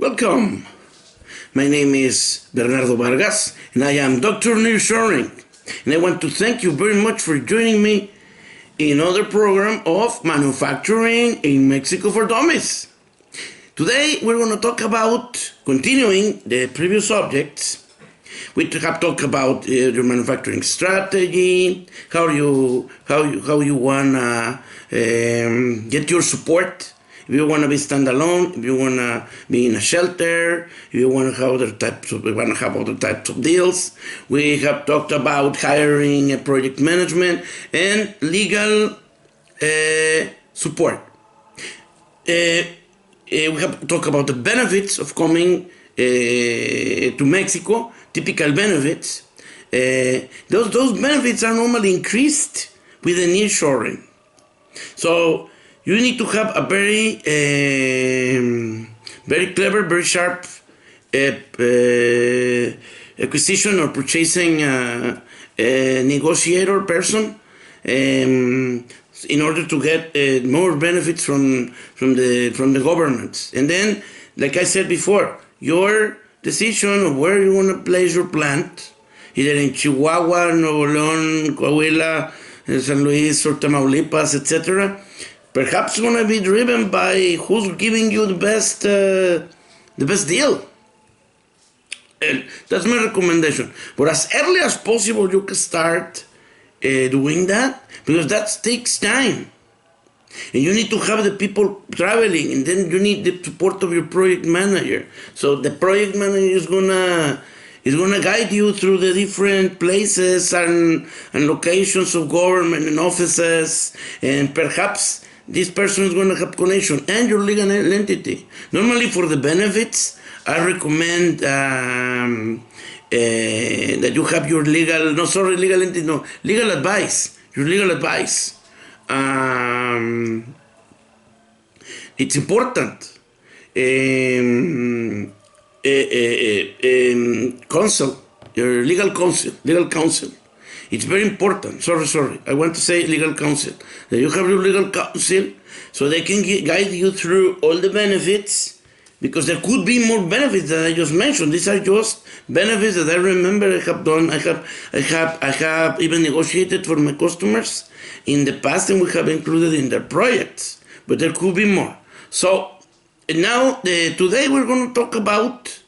Welcome. My name is Bernardo Vargas, and I am Dr. Nearshoring. And I want to thank you very much for joining me in another program of manufacturing in Mexico for Dummies. Today we're going to talk about continuing the previous subjects. We have talked about your manufacturing strategy, how you wanna get your support. If you want to be standalone, if you want to be in a shelter, if you want to have other types of deals. We have talked about hiring, project management, and legal support. We have talked about the benefits of coming to Mexico, typical benefits. Those benefits are normally increased with the nearshoring. So you need to have a very clever, very sharp acquisition or purchasing negotiator person in order to get more benefits from the governments. And then, like I said before, your decision of where you want to place your plant, either in Chihuahua, Nuevo León, Coahuila, San Luis, or Tamaulipas, etc., perhaps going to be driven by who's giving you the best deal. And that's my recommendation. But as early as possible, you can start doing that, because that takes time. And you need to have the people traveling, and then you need the support of your project manager. So the project manager is gonna guide you through the different places and locations of government and offices, and perhaps this person is going to have connection and your legal entity. Normally for the benefits, I recommend that you have your legal advice. Your legal advice. It's important. Counsel, your legal counsel. It's very important. Sorry. I want to say legal counsel. That you have your legal counsel so they can guide you through all the benefits, because there could be more benefits that I just mentioned. These are just benefits that I remember I have done. I have even negotiated for my customers in the past, and we have included in their projects. But there could be more. So now today we're going to talk about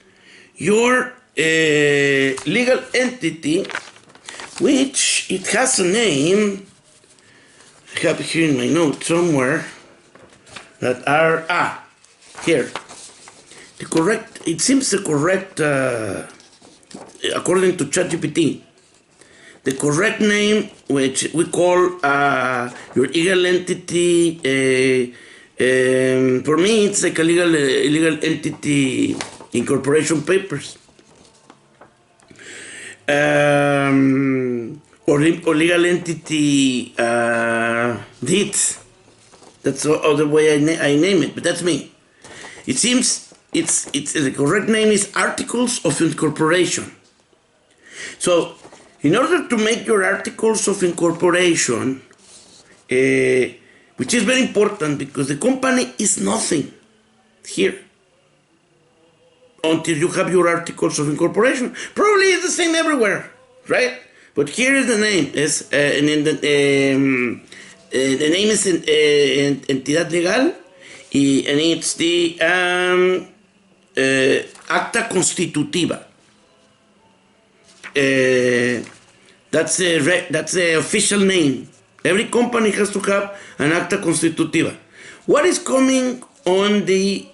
your legal entity, which it has a name. I have here in my notes somewhere that are here. It seems the correct, according to ChatGPT, the correct name, which we call your legal entity. For me, it's like a legal entity incorporation papers. Or legal entity deeds. That's the other way I name it, but that's me. It seems it's the correct name is articles of incorporation. So, in order to make your articles of incorporation, which is very important because the company is nothing here until you have your articles of incorporation. Probably it's the same everywhere, right? But here is the name. The name is entidad legal, and it's the acta constitutiva. That's the official name. Every company has to have an acta constitutiva. What is coming on the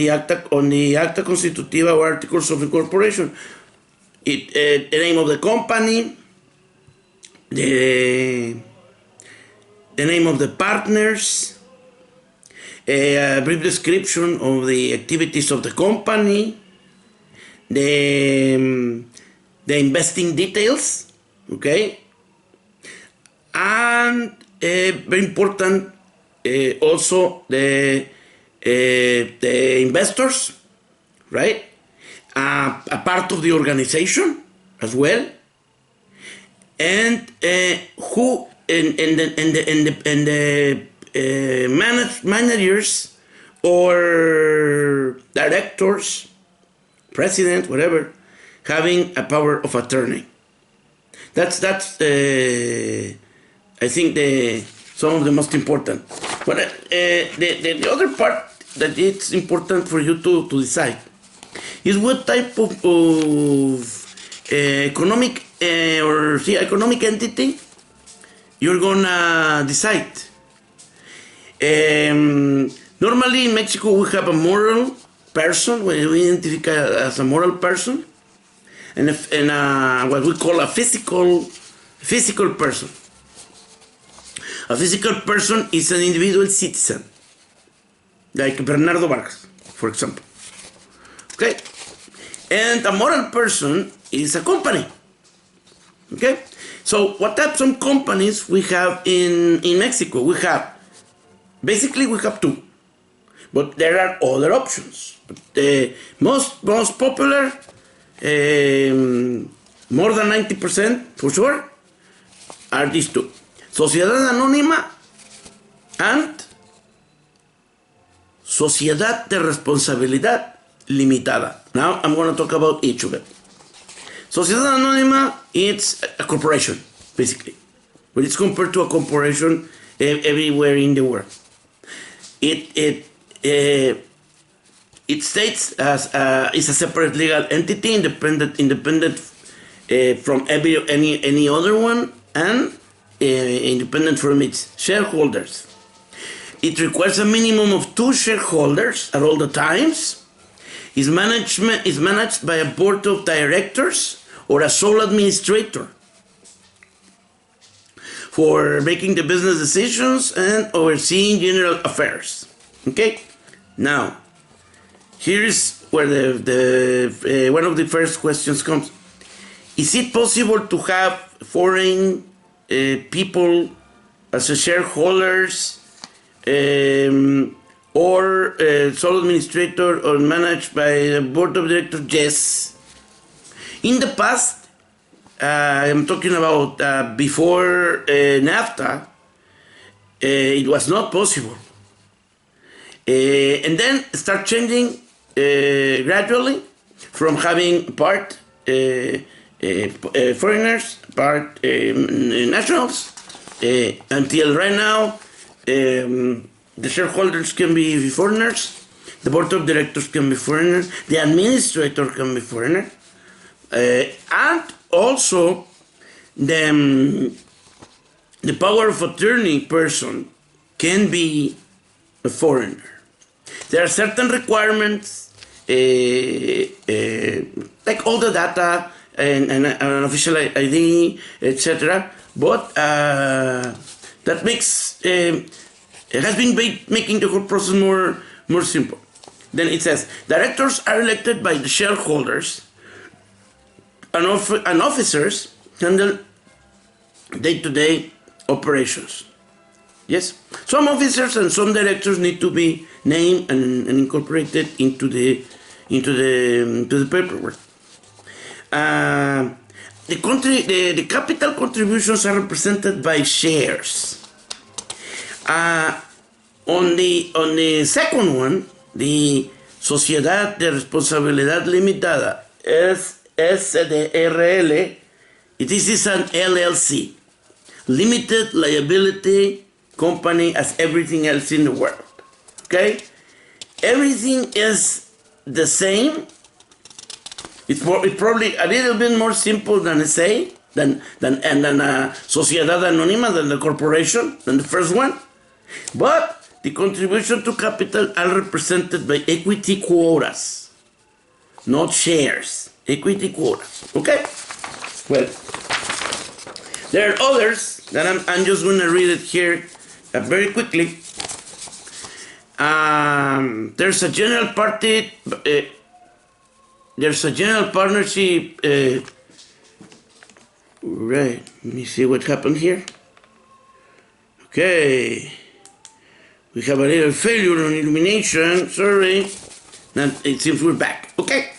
acta constitutiva or articles of incorporation? The name of the company, the name of the partners, a brief description of the activities of the company, the investing details, okay, and very important, also the investors, right? A part of the organization as well, and who and the managers or directors, president, whatever, having a power of attorney. That's I think some of the most important. But the other part that it's important for you to decide is what type of economic economic entity you're gonna decide. Normally in Mexico we have a moral person, we identify as a moral person, and what we call a physical person. A physical person is an individual citizen, like Bernardo Vargas, for example. Okay? And a moral person is a company. Okay? So what types of companies we have in Mexico? We have two, but there are other options. But the most popular, more than 90% for sure, are these two: Sociedad Anónima and Sociedad de Responsabilidad Limitada. Now I'm going to talk about each of them. Sociedad Anónima, it's a corporation, basically, but it's compared to a corporation everywhere in the world. It states as is a separate legal entity, independent from any other one, and independent from its shareholders. It requires a minimum of 2 shareholders at all the times. Is managed by a board of directors or a sole administrator for making the business decisions and overseeing general affairs. Okay? Now, here is where the one of the first questions comes. Is it possible to have foreign people as a shareholders or sole administrator or managed by a board of directors? Yes. In the past, I'm talking about before NAFTA, it was not possible. And then start changing gradually from having part foreigners, part nationals, until right now the shareholders can be foreigners, the board of directors can be foreigners, the administrator can be foreigner, and also the power of attorney person can be a foreigner. There are certain requirements, like all the data and an official ID, etc. But that makes it has been making the whole process more simple. Then it says directors are elected by the shareholders, and officers handle day-to-day operations. Yes, some officers and some directors need to be named and incorporated into the paperwork. The capital contributions are represented by shares. On the second one, the Sociedad de Responsabilidad Limitada, SDRL, this is an LLC, limited liability company, as everything else in the world. Okay, everything is the same. It's probably a little bit more simple than a Sociedad Anónima, than the corporation, than the first one. But the contribution to capital are represented by equity quotas, not shares. Equity quotas. Okay? Well, there are others that I'm just going to read it here very quickly. There's a general party. There's a general partnership. Right. Let me see what happened here. Okay. We have a little failure on illumination. Sorry. Now it seems we're back. Okay.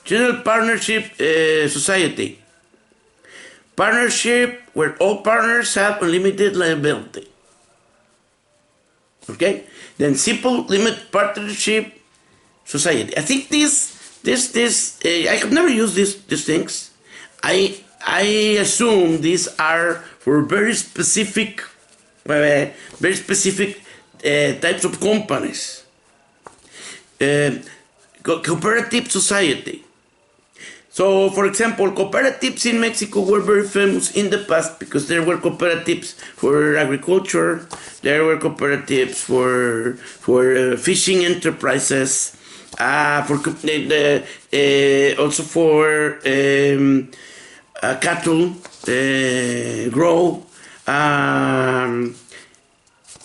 General partnership society. Partnership where all partners have unlimited liability. Okay? Then simple limited partnership society. I think I have never used these things. I assume these are for very specific types of companies. Cooperative society. So, for example, cooperatives in Mexico were very famous in the past because there were cooperatives for agriculture, there were cooperatives for fishing enterprises, also for cattle grow.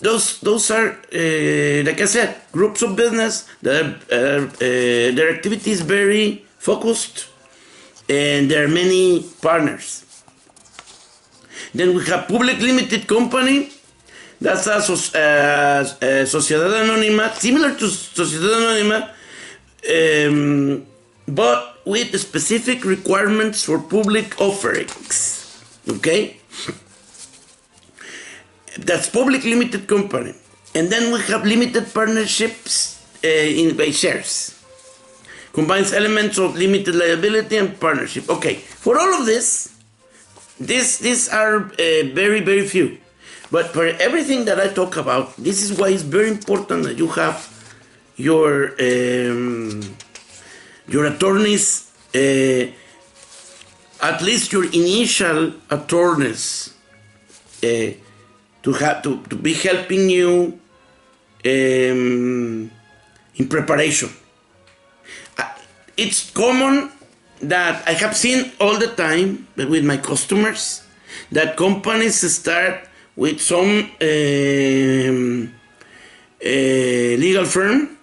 Those are, like I said, groups of business that their activity is very focused, and there are many partners. Then we have public limited company. That's a Sociedad Anónima, similar to Sociedad Anónima, but with specific requirements for public offerings. Okay? That's public limited company. And then we have limited partnerships by shares. Combines elements of limited liability and partnership. Okay, for all of these are very, very few. But for everything that I talk about, this is why it's very important that you have your attorneys, at least your initial attorneys, to be helping you in preparation. It's common that I have seen all the time with my customers that companies start with some legal firm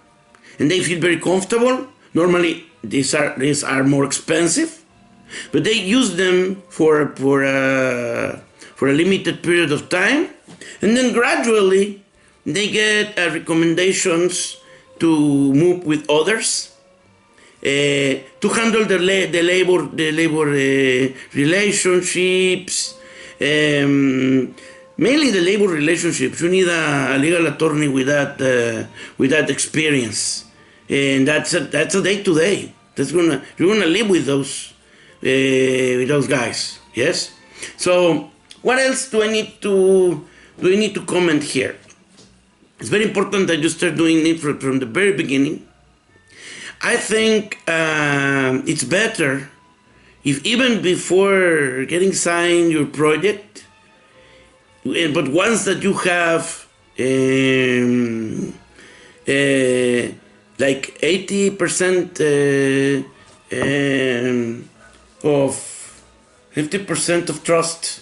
and they feel very comfortable. Normally these are more expensive, but they use them for a limited period of time, and then gradually they get recommendations to move with others. To handle the labor relationships, mainly the labor relationships. You need a legal attorney with that experience, and that's a day to day. You're gonna live with those guys. Yes. So what else do I need to comment here? It's very important that you start doing it from the very beginning. I think it's better if even before getting signed your project, but once that you have like 80% of 50% of trust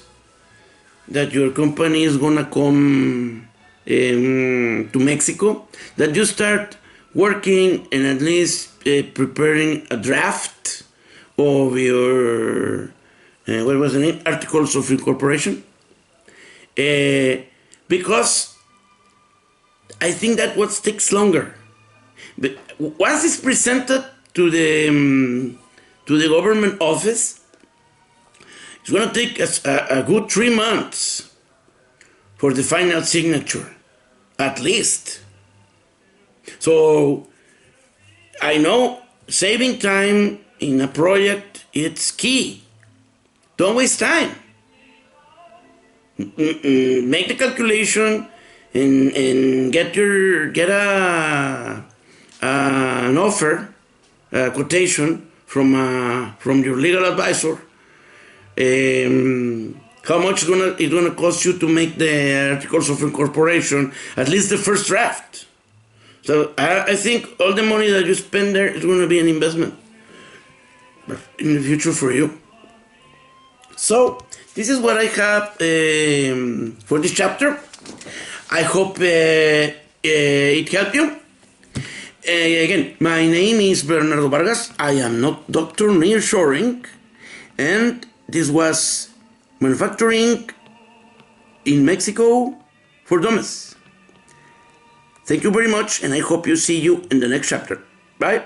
that your company is gonna come to Mexico, that you start working and at least preparing a draft of your what was the name? Articles of incorporation, because I think that what takes longer. But once it's presented to the government office, it's going to take us a good 3 months for the final signature, at least. So I know saving time in a project, it's key. Don't waste time. Make the calculation and get an offer, a quotation from your legal advisor. How much it's gonna cost you to make the articles of incorporation, at least the first draft. So I think all the money that you spend there is going to be an investment in the future for you. So this is what I have for this chapter. I hope it helped you. Again, my name is Bernardo Vargas. I am not Dr. Nearshoring, and this was Manufacturing in Mexico for Dummies. Thank you very much, and I hope you see you in the next chapter. Bye.